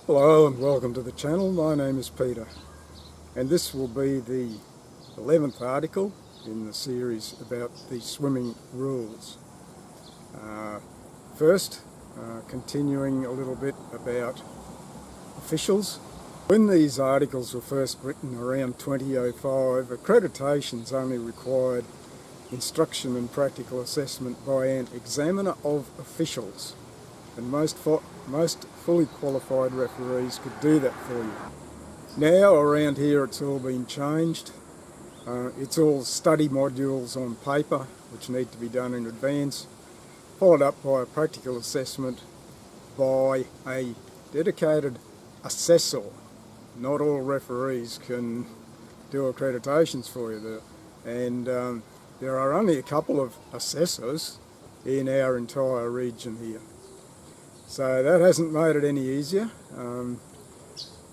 Hello and welcome to the channel. My name is Peter and this will be the 11th article in the series about the swimming rules. First, continuing a little bit about officials. When these articles were first written around 2005, accreditations only required instruction and practical assessment by an examiner of officials, and most fully qualified referees could do that for you. Now around here it's all been changed. It's all study modules on paper which need to be done in advance, followed up by a practical assessment by a dedicated assessor. Not all referees can do accreditations for you, and there are only a couple of assessors in our entire region here. So that hasn't made it any easier. I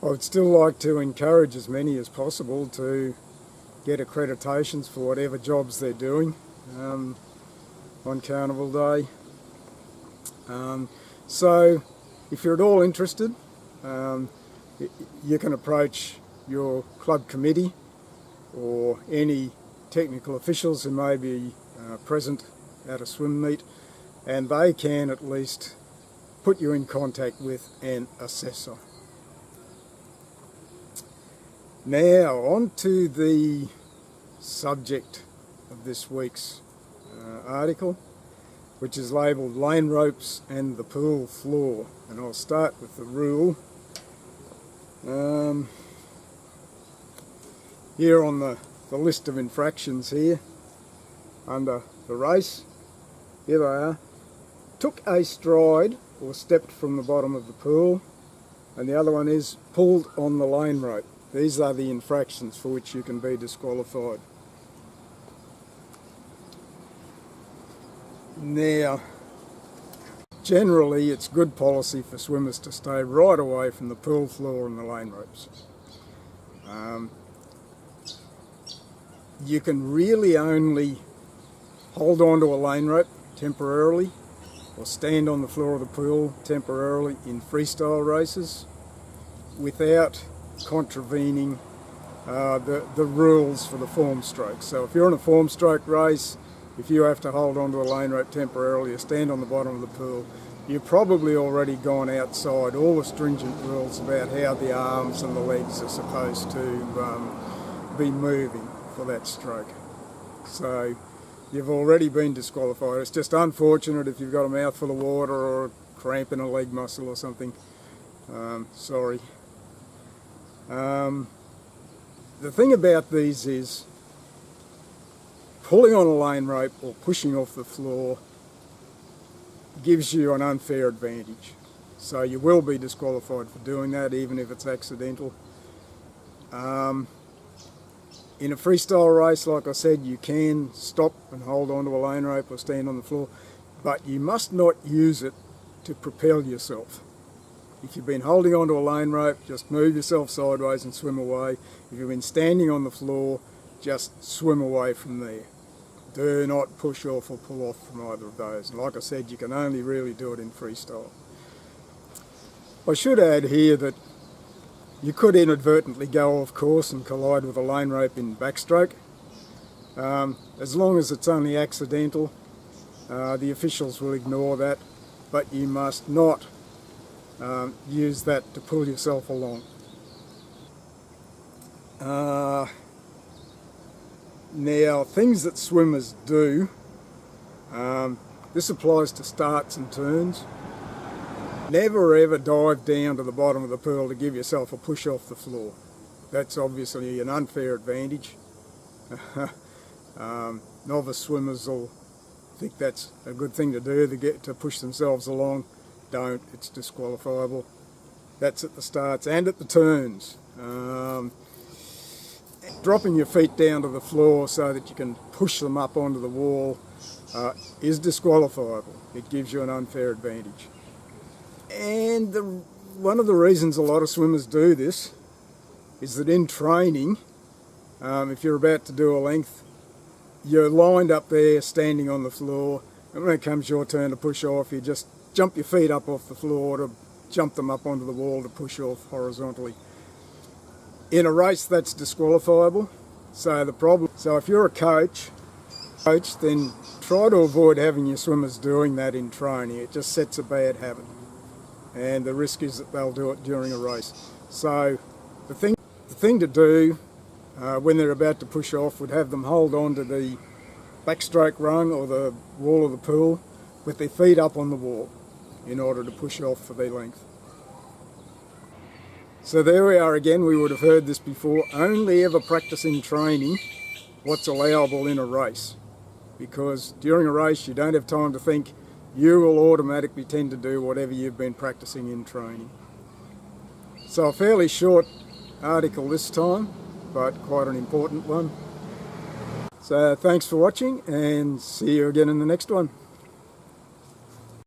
would still like to encourage as many as possible to get accreditations for whatever jobs they're doing on Carnival Day. So if you're at all interested, you can approach your club committee or any technical officials who may be present at a swim meet, and they can at least put you in contact with an assessor. Now on to the subject of this week's article, which is labelled Laneropes and the Pool Floor, and I'll start with the rule. Here on the list of infractions here, under the race, here they are: took a stride or stepped from the bottom of the pool, and the other one is pulled on the lane rope. These are the infractions for which you can be disqualified. Now, generally it's good policy for swimmers to stay right away from the pool floor and the lane ropes. You can really only hold on to a lane rope temporarily or stand on the floor of the pool temporarily in freestyle races without contravening the rules for the form stroke. So if you're in a form stroke race, if you have to hold onto a lane rope temporarily or stand on the bottom of the pool, you've probably already gone outside all the stringent rules about how the arms and the legs are supposed to be moving for that stroke. So you've already been disqualified. It's just unfortunate if you've got a mouthful of water or a cramp in a leg muscle or something. Sorry. The thing about these is pulling on a lane rope or pushing off the floor gives you an unfair advantage. So you will be disqualified for doing that, even if it's accidental. In a freestyle race, like I said, you can stop and hold onto a lane rope or stand on the floor, but you must not use it to propel yourself. If you've been holding onto a lane rope, just move yourself sideways and swim away. If you've been standing on the floor, just swim away from there. Do not push off or pull off from either of those. And like I said, you can only really do it in freestyle. I should add here that you could inadvertently go off course and collide with a lane rope in backstroke. As long as it's only accidental, the officials will ignore that, but you must not use that to pull yourself along. Now, things that swimmers do, this applies to starts and turns. Never ever dive down to the bottom of the pool to give yourself a push off the floor. That's obviously an unfair advantage. Novice swimmers will think that's a good thing to do, to push themselves along. Don't, it's disqualifiable. That's at the starts and at the turns. Dropping your feet down to the floor so that you can push them up onto the wall is disqualifiable. It gives you an unfair advantage. And one of the reasons a lot of swimmers do this is that in training, if you're about to do a length, you're lined up there standing on the floor, and when it comes your turn to push off, you just jump your feet up off the floor to jump them up onto the wall to push off horizontally. In a race, that's disqualifiable. So if you're a coach, then try to avoid having your swimmers doing that in training. It just sets a bad habit, and the risk is that they'll do it during a race. So the thing to do when they're about to push off would have them hold on to the backstroke rung or the wall of the pool with their feet up on the wall in order to push off for their length. So there we are again. We would have heard this before. Only ever practice in training what's allowable in a race, because during a race you don't have time to think. You will automatically tend to do whatever you've been practicing in training. So a fairly short article this time, but quite an important one. So thanks for watching, and see you again in the next one.